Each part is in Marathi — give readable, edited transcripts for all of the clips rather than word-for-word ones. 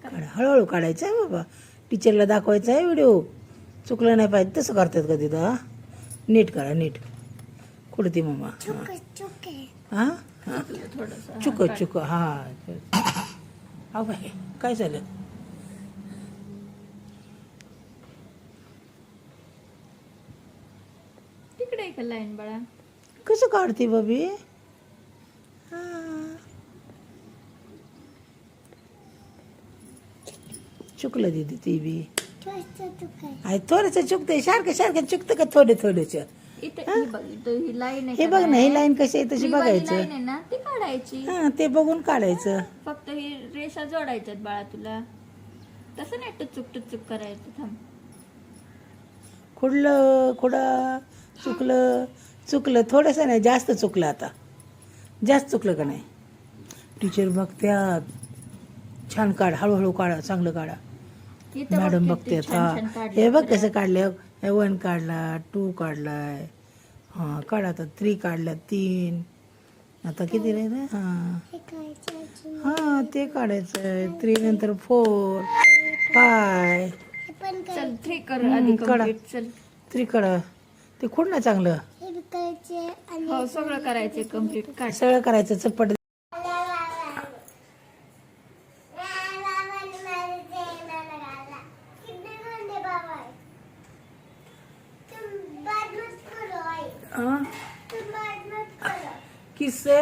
काढा, हळूहळू काढायचं आहे बाबा. टीचरला दाखवायचा आहे व्हिडिओ. चुकलं नाही पाहिजे तसं करतात का तिथं? हा, नीट काढा, नीट. कुठं ती मम्मा? हां हां, चुक चुक. हां, हा बाई काय झालं? तिकडे का लाईन बाळा? कसं काढते बाबी? हां, चुकलं दीदी ती बी. आहे थोडंसं चुकते. सारखं सारखं चुकतं का थोडे थोडेच? इथे ही बघ, इथं ही लाईन आहे हे का बघ ना, ही लाईन कशी आहे तशी ही वाली बघायचं. लाईन आहे ना, ती काढायची. हां, ते बघून काढायचं. फक्त ही रेषा जोडायच्यात बाळा तुला. तसं नाही टुचूक टुचूक करायचं. थांब. खुडलं खुडा, चुकलं चुकलं. थोडंसं नाही, जास्त चुकलं. आता जास्त चुकलं का नाही? टीचर बघत्यात. छान काढ, हळूहळू काढा, चांगलं काढा. इथं मॅडम बघ किती बघतात. छान हा, छान काढलं हे बघ तुला. कसं काढलं. 1 काढला, 2 काढलाय. हां, काढा आता. 3 काढल्या, 3. आता किती राहिलं? हां हां, ते काढायचं आहे. 3 नंतर 4, 5. चल 3 कर आधी काढा. कंप्लीट. चल 3 काढा. ते खोड ना चांगलं. हो, सगळं करायचं कंप्लीट. काढ. सगळं करायचं चटपट. हाँ? किससे?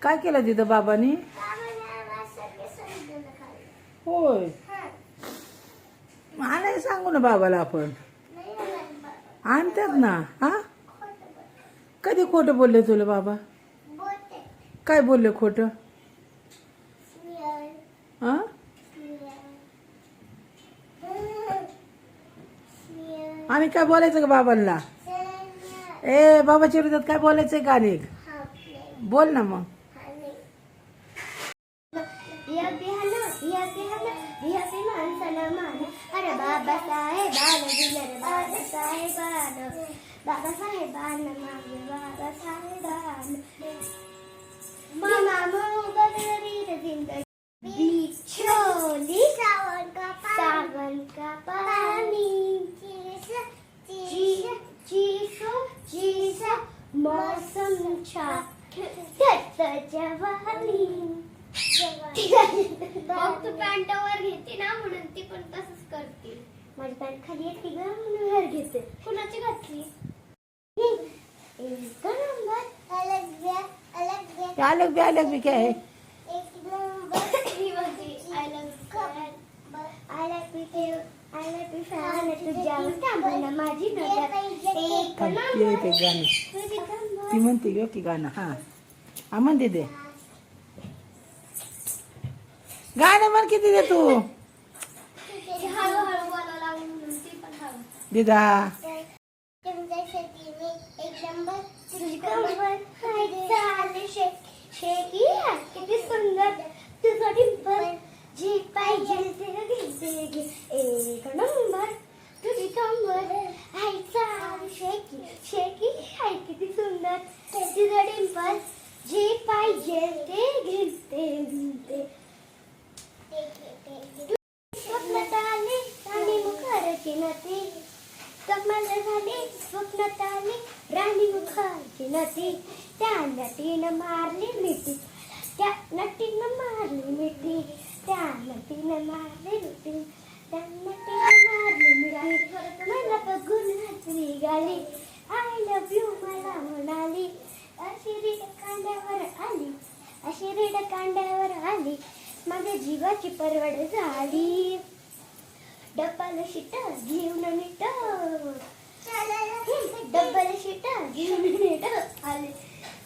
काय केलं तिथं बाबांनी? होय, आणायला सांगू ना बाबाला आपण. आणतात ना. हा, कधी खोटं बोलले तुला बाबा? काय बोलले खोटं? हा, आणि काय बोलायचं का बाबांना? ए, बाबाच्या विरोधात काय बोलायचंय का? अनेक बोल ना मग. सावन का पानी मौसम छा जवानी. तू पॅन्टावर घेते ना म्हणून ती पण तसंच करते. माझी पॅन्ट खाली येते ग म्हणून वर घेते. कुणाची घातली? एक नंबर. अलग भी क्या है? एक नंबर. ही म्हणते आय लव्ह यू फॅन तुझ्यावर थांबणं माझी नजर. एक ये ते गाणं ती म्हणते ग की गाणं. हा हा, म्हणते ते गाणं म्हण किती दे तू हळूहळू बोलायला लागली म्हणून ती पण हळू. दिदा. तुमच्यासाठी मी एक नंबर. तुझी कमर चाले शेकी किती सुंदर. तुझा डिंपल जी पाहिजे ते घेते. एक नंबर. तुझी कमर हाय चाले शेकी हाय किती सुंदर. तुझा डिंपल जी पाहिजे ते घेते. स्वप्नात आले राणी मुखारची नती. कमल झाली स्वप्नात आली राणी मुखारची नती. त्या नटीनं मारली मिठी. त्या नटीनं मारली मिठी. त्या नटीनं मारली मिठी. त्या नटीनं मारली मिठी. मला बघून हसली गाली. आय लव्ह यू मला म्हणाली. अशी रीड कांड्यावर आली. माझ्या जीवाची परवड झाली. डब्बाला शिटा घेऊन नीट. डब्बाला शिटा घेऊन नीट आले.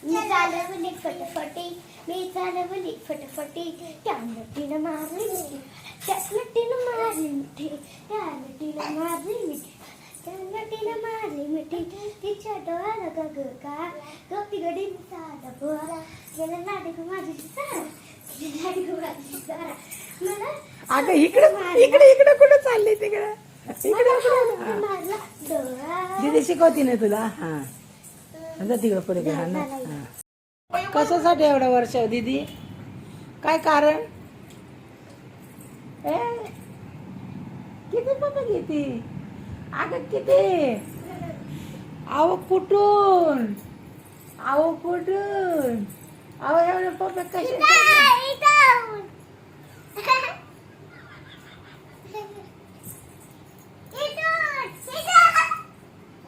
मी चालवली फटफटी. त्या नटीनं मारली मिठी. त्या नटीनं मारली मिठी. तिच्या डोळ्याला गग का गप्पी गडी साधा बोळा. गेला लाडू माझी सारा. मला अगं इकडे कुठं चालली तिकडं? इकडे मारला डोळा. दीदी शिकवती ना तुला हा जा तिकडे पुढे घ्या ना हा. कशासाठी एवढं वर्ष दीदी काय कारण ए किती पप्पा किती अगं किती आहो कुठून अहो एवढे पप्पा कसे इथं.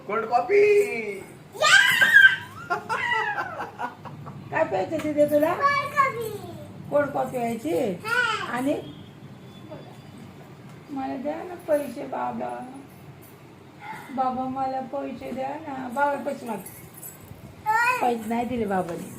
Cold coffee. काय प्यायचं तिथे तुला कोल्ड कॉफी यायची आणि मला द्या ना पैसे बाबा बाबा मला पैसे द्या ना बाबा पैसे माग पैसे नाही दिले बाबाने